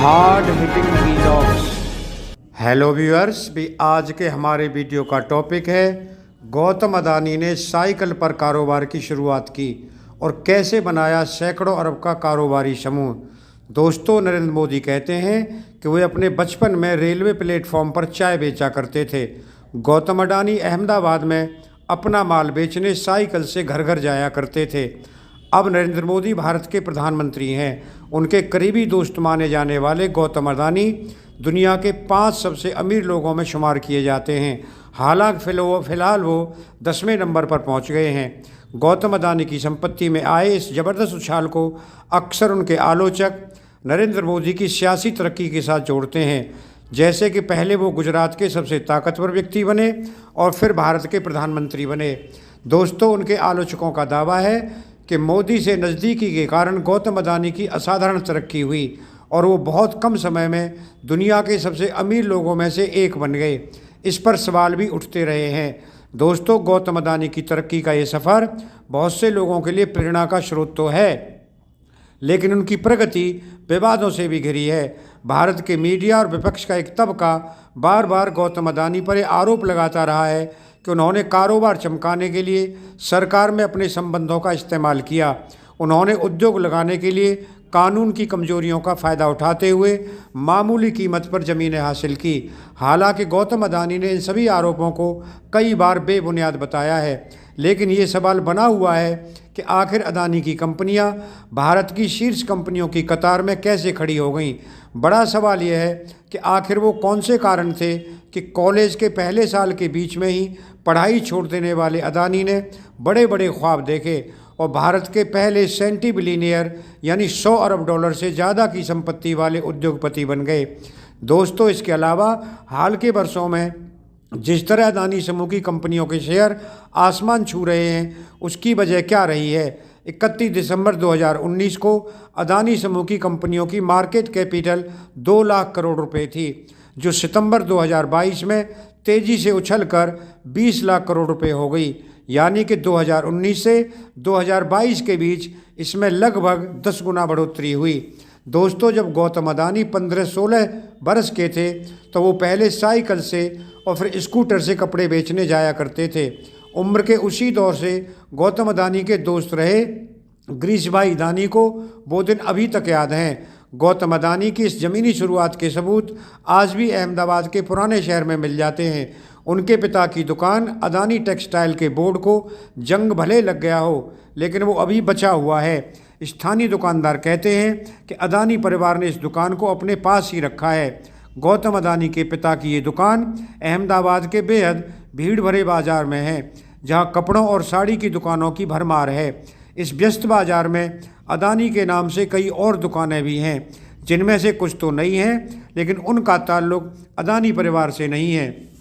Hard hitting vlogs. Hello viewers, भी आज के हमारे वीडियो का टॉपिक है गौतम अदानी ने साइकिल पर कारोबार की शुरुआत की और कैसे बनाया सैकड़ों अरब का कारोबारी समूह। दोस्तों, नरेंद्र मोदी कहते हैं कि वे अपने बचपन में रेलवे प्लेटफॉर्म पर चाय बेचा करते थे। गौतम अडानी अहमदाबाद में अपना माल बेचने साइकिल से घर घर जाया करते थे। अब नरेंद्र मोदी भारत के प्रधानमंत्री हैं। उनके करीबी दोस्त माने जाने वाले गौतम अडानी दुनिया के 5 सबसे अमीर लोगों में शुमार किए जाते हैं। हालांकि फिलहाल वो 10वें नंबर पर पहुंच गए हैं। गौतम अडानी की संपत्ति में आए इस जबरदस्त उछाल को अक्सर उनके आलोचक नरेंद्र मोदी की सियासी तरक्की के साथ जोड़ते हैं। जैसे कि पहले वो गुजरात के सबसे ताकतवर व्यक्ति बने और फिर भारत के प्रधानमंत्री बने। दोस्तों, उनके आलोचकों का दावा है कि मोदी से नज़दीकी के कारण गौतम अडानी की असाधारण तरक्की हुई और वो बहुत कम समय में दुनिया के सबसे अमीर लोगों में से एक बन गए। इस पर सवाल भी उठते रहे हैं। दोस्तों, गौतम अडानी की तरक्की का ये सफ़र बहुत से लोगों के लिए प्रेरणा का स्रोत तो है, लेकिन उनकी प्रगति विवादों से भी घिरी है। भारत के मीडिया और विपक्ष का एक तबका बार बार गौतम अडानी पर आरोप लगाता रहा है कि उन्होंने कारोबार चमकाने के लिए सरकार में अपने संबंधों का इस्तेमाल किया। उन्होंने उद्योग लगाने के लिए कानून की कमजोरियों का फ़ायदा उठाते हुए मामूली कीमत पर ज़मीनें हासिल की। हालांकि गौतम अडानी ने इन सभी आरोपों को कई बार बेबुनियाद बताया है, लेकिन ये सवाल बना हुआ है कि आखिर अडानी की कंपनियां भारत की शीर्ष कंपनियों की कतार में कैसे खड़ी हो गईं। बड़ा सवाल यह है कि आखिर वो कौन से कारण थे कि कॉलेज के पहले साल के बीच में ही पढ़ाई छोड़ देने वाले अडानी ने बड़े बड़े ख्वाब देखे और भारत के पहले सेंटी बिलियनियर यानी 100 अरब डॉलर से ज़्यादा की संपत्ति वाले उद्योगपति बन गए। दोस्तों, इसके अलावा हाल के वर्षों में जिस तरह अडानी समूह की कंपनियों के शेयर आसमान छू रहे हैं, उसकी वजह क्या रही है? 31 दिसंबर 2019 को अडानी समूह की कंपनियों की मार्केट कैपिटल 2 लाख करोड़ रुपए थी, जो सितंबर 2022 में तेज़ी से उछलकर 20 लाख करोड़ रुपए हो गई। यानी कि 2019 से 2022 के बीच इसमें लगभग 10 गुना बढ़ोतरी हुई। दोस्तों, जब गौतम अडानी 15-16 बरस के थे तो वो पहले साइकिल से और फिर स्कूटर से कपड़े बेचने जाया करते थे। उम्र के उसी दौर से गौतम अडानी के दोस्त रहे गिरीश भाई अडानी को वो दिन अभी तक याद हैं। गौतम अडानी की इस ज़मीनी शुरुआत के सबूत आज भी अहमदाबाद के पुराने शहर में मिल जाते हैं। उनके पिता की दुकान अडानी टेक्सटाइल के बोर्ड को जंग भले लग गया हो, लेकिन वो अभी बचा हुआ है। स्थानीय दुकानदार कहते हैं कि अडानी परिवार ने इस दुकान को अपने पास ही रखा है। गौतम अडानी के पिता की ये दुकान अहमदाबाद के बेहद भीड़ भरे बाजार में है, जहां कपड़ों और साड़ी की दुकानों की भरमार है। इस व्यस्त बाजार में अडानी के नाम से कई और दुकानें भी हैं, जिनमें से कुछ तो नहीं हैं, लेकिन उनका ताल्लुक अडानी परिवार से नहीं है।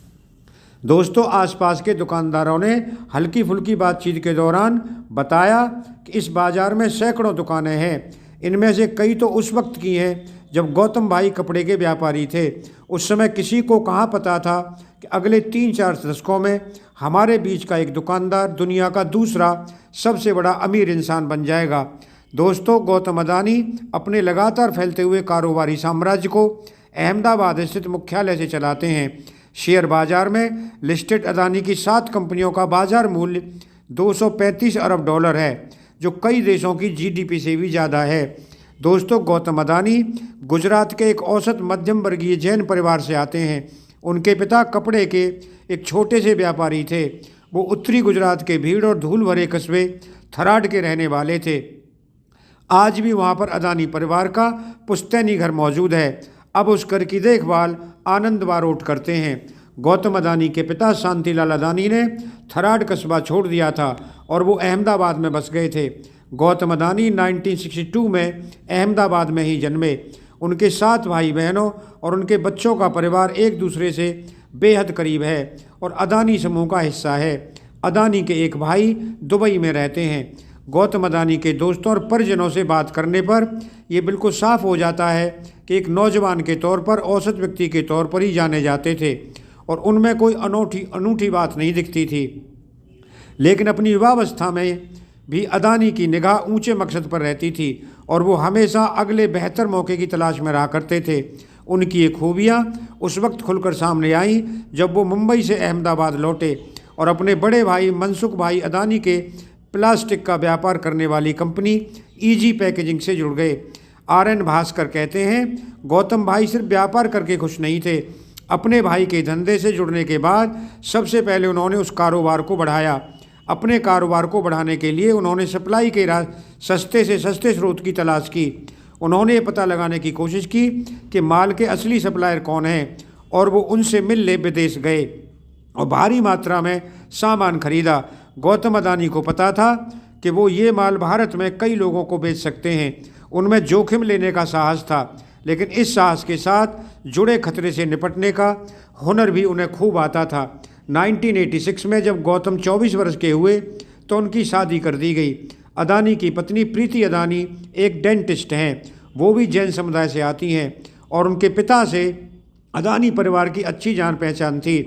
दोस्तों, आसपास के दुकानदारों ने हल्की फुल्की बातचीत के दौरान बताया कि इस बाज़ार में सैकड़ों दुकानें हैं। इनमें से कई तो उस वक्त की हैं जब गौतम भाई कपड़े के व्यापारी थे। उस समय किसी को कहाँ पता था कि अगले 3-4 दशकों में हमारे बीच का एक दुकानदार दुनिया का दूसरा सबसे बड़ा अमीर इंसान बन जाएगा। दोस्तों, गौतम अडानी अपने लगातार फैलते हुए कारोबारी साम्राज्य को अहमदाबाद स्थित मुख्यालय से चलाते हैं। शेयर बाजार में लिस्टेड अडानी की 7 कंपनियों का बाजार मूल्य 235 अरब डॉलर है, जो कई देशों की जीडीपी से भी ज़्यादा है। दोस्तों, गौतम अडानी गुजरात के एक औसत मध्यम वर्गीय जैन परिवार से आते हैं। उनके पिता कपड़े के एक छोटे से व्यापारी थे। वो उत्तरी गुजरात के भीड़ और धूल भरे कस्बे थराड के रहने वाले थे। आज भी वहाँ पर अडानी परिवार का पुश्तैनी घर मौजूद है। अब उस घर की देखभाल आनंद बारोट करते हैं। गौतम अडानी के पिता शांतिलाल अडानी ने थराड कस्बा छोड़ दिया था और वो अहमदाबाद में बस गए थे। गौतम अडानी 1962 में अहमदाबाद में ही जन्मे। उनके 7 भाई बहनों और उनके बच्चों का परिवार एक दूसरे से बेहद करीब है और अडानी समूह का हिस्सा है। अडानी के एक भाई दुबई में रहते हैं। गौतम अडानी के दोस्तों और परिजनों से बात करने पर यह बिल्कुल साफ हो जाता है कि एक नौजवान के तौर पर, औसत व्यक्ति के तौर पर ही जाने जाते थे और उनमें कोई अनूठी बात नहीं दिखती थी। लेकिन अपनी युवावस्था में भी अदानी की निगाह ऊंचे मकसद पर रहती थी और वो हमेशा अगले बेहतर मौके की तलाश में रहा करते थे। उनकी ये खूबियाँ उस वक्त खुलकर सामने आईं जब वो मुंबई से अहमदाबाद लौटे और अपने बड़े भाई मनसुख भाई अदानी के प्लास्टिक का व्यापार करने वाली कंपनी ईजी पैकेजिंग से जुड़ गए। RN भास्कर कहते हैं, गौतम भाई सिर्फ व्यापार करके खुश नहीं थे। अपने भाई के धंधे से जुड़ने के बाद सबसे पहले उन्होंने उस कारोबार को बढ़ाया। अपने कारोबार को बढ़ाने के लिए उन्होंने सप्लाई के सस्ते से सस्ते स्रोत की तलाश की। उन्होंने ये पता लगाने की कोशिश की कि माल के असली सप्लायर कौन हैं और वो उनसे मिलने विदेश गए और भारी मात्रा में सामान खरीदा। गौतम अदानी को पता था कि वो ये माल भारत में कई लोगों को बेच सकते हैं। उनमें जोखिम लेने का साहस था, लेकिन इस साहस के साथ जुड़े खतरे से निपटने का हुनर भी उन्हें खूब आता था। 1986 में जब गौतम 24 वर्ष के हुए तो उनकी शादी कर दी गई। अदानी की पत्नी प्रीति अदानी एक डेंटिस्ट हैं। वो भी जैन समुदाय से आती हैं और उनके पिता से अदानी परिवार की अच्छी जान पहचान थी।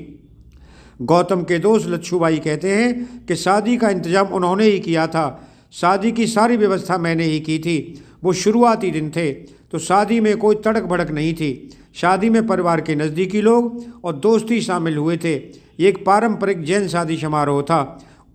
गौतम के दोस्त लच्छूभाई कहते हैं कि शादी का इंतजाम उन्होंने ही किया था। शादी की सारी व्यवस्था मैंने ही की थी। वो शुरुआती दिन थे तो शादी में कोई तड़क भड़क नहीं थी। शादी में परिवार के नज़दीकी लोग और दोस्त ही शामिल हुए थे। ये एक पारंपरिक जैन शादी समारोह था।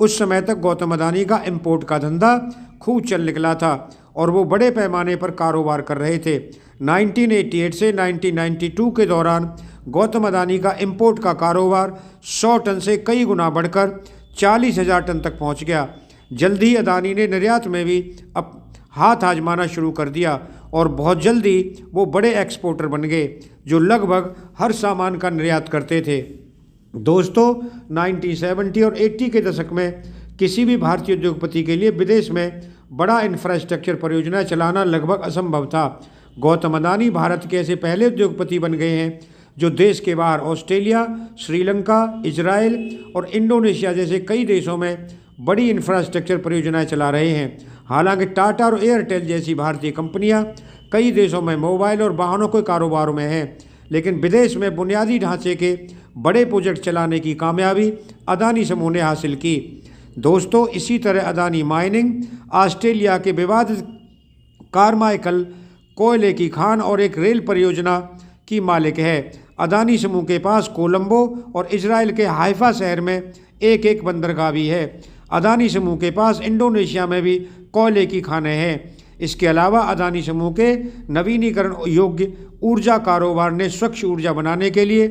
उस समय तक गौतम अदानी का इम्पोर्ट का धंधा खूब चल निकला था और वो बड़े पैमाने पर कारोबार कर रहे थे। 1988 से 1992 के दौरान गौतम अदानी का इम्पोर्ट का कारोबार 100 टन से कई गुना बढ़कर 40,000 टन तक पहुंच गया। जल्द ही अदानी ने निर्यात में भी अब हाथ आजमाना शुरू कर दिया और बहुत जल्दी वो बड़े एक्सपोर्टर बन गए जो लगभग हर सामान का निर्यात करते थे। दोस्तों, 1970 और 80 के दशक में किसी भी भारतीय उद्योगपति के लिए विदेश में बड़ा इंफ्रास्ट्रक्चर परियोजना चलाना लगभग असंभव था। गौतम अदानी भारत के ऐसे पहले उद्योगपति बन गए हैं जो देश के बाहर ऑस्ट्रेलिया, श्रीलंका, इजराइल और इंडोनेशिया जैसे कई देशों में बड़ी इंफ्रास्ट्रक्चर परियोजनाएं चला रहे हैं। हालांकि टाटा और एयरटेल जैसी भारतीय कंपनियां कई देशों में मोबाइल और वाहनों के कारोबारों में हैं, लेकिन विदेश में बुनियादी ढांचे के बड़े प्रोजेक्ट चलाने की कामयाबी अदानी समूह ने हासिल की। दोस्तों, इसी तरह अदानी माइनिंग ऑस्ट्रेलिया के विवादित कारमाइकल कोयले की खान और एक रेल परियोजना की मालिक है। अदानी समूह के पास कोलंबो और इजराइल के हाइफा शहर में एक एक बंदरगाह भी है। अदानी समूह के पास इंडोनेशिया में भी कोयले की खानें हैं। इसके अलावा अदानी समूह के नवीनीकरण योग्य ऊर्जा कारोबार ने स्वच्छ ऊर्जा बनाने के लिए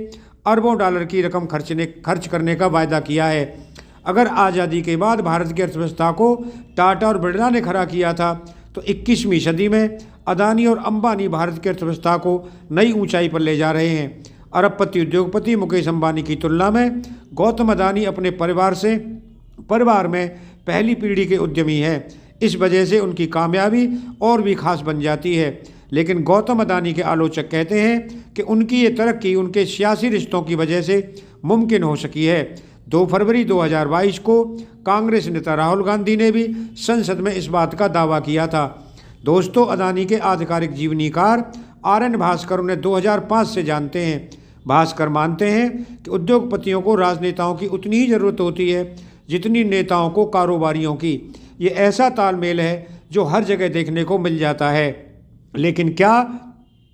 अरबों डॉलर की रकम खर्च करने का वायदा किया है। अगर आज़ादी के बाद भारत की अर्थव्यवस्था को टाटा और बिरला ने खड़ा किया था तो 21वीं सदी में अदानी और अंबानी भारत की अर्थव्यवस्था को नई ऊंचाई पर ले जा रहे हैं। अरबपति उद्योगपति मुकेश अंबानी की तुलना में गौतम अदानी अपने परिवार में पहली पीढ़ी के उद्यमी हैं। इस वजह से उनकी कामयाबी और भी खास बन जाती है। लेकिन गौतम अदानी के आलोचक कहते हैं कि उनकी ये तरक्की उनके सियासी रिश्तों की वजह से मुमकिन हो सकी है। 2 फरवरी 2022 को कांग्रेस नेता राहुल गांधी ने भी संसद में इस बात का दावा किया था। दोस्तों, अदानी के आधिकारिक जीवनीकार RN भास्कर उन्हें 2005 से जानते हैं। भास्कर मानते हैं कि उद्योगपतियों को राजनेताओं की उतनी ही ज़रूरत होती है जितनी नेताओं को कारोबारियों की। ये ऐसा तालमेल है जो हर जगह देखने को मिल जाता है। लेकिन क्या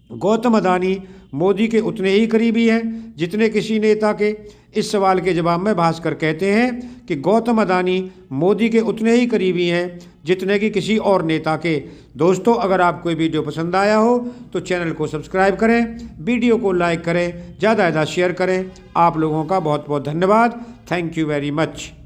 गौतम अदानी मोदी के उतने ही करीबी हैं जितने किसी नेता के? इस सवाल के जवाब में भास्कर कहते हैं कि गौतम अदानी मोदी के उतने ही करीबी हैं जितने कि किसी और नेता के। दोस्तों, अगर आपको ये वीडियो पसंद आया हो तो चैनल को सब्सक्राइब करें, वीडियो को लाइक करें, ज़्यादा से ज़्यादा शेयर करें। आप लोगों का बहुत बहुत धन्यवाद। Thank you very much.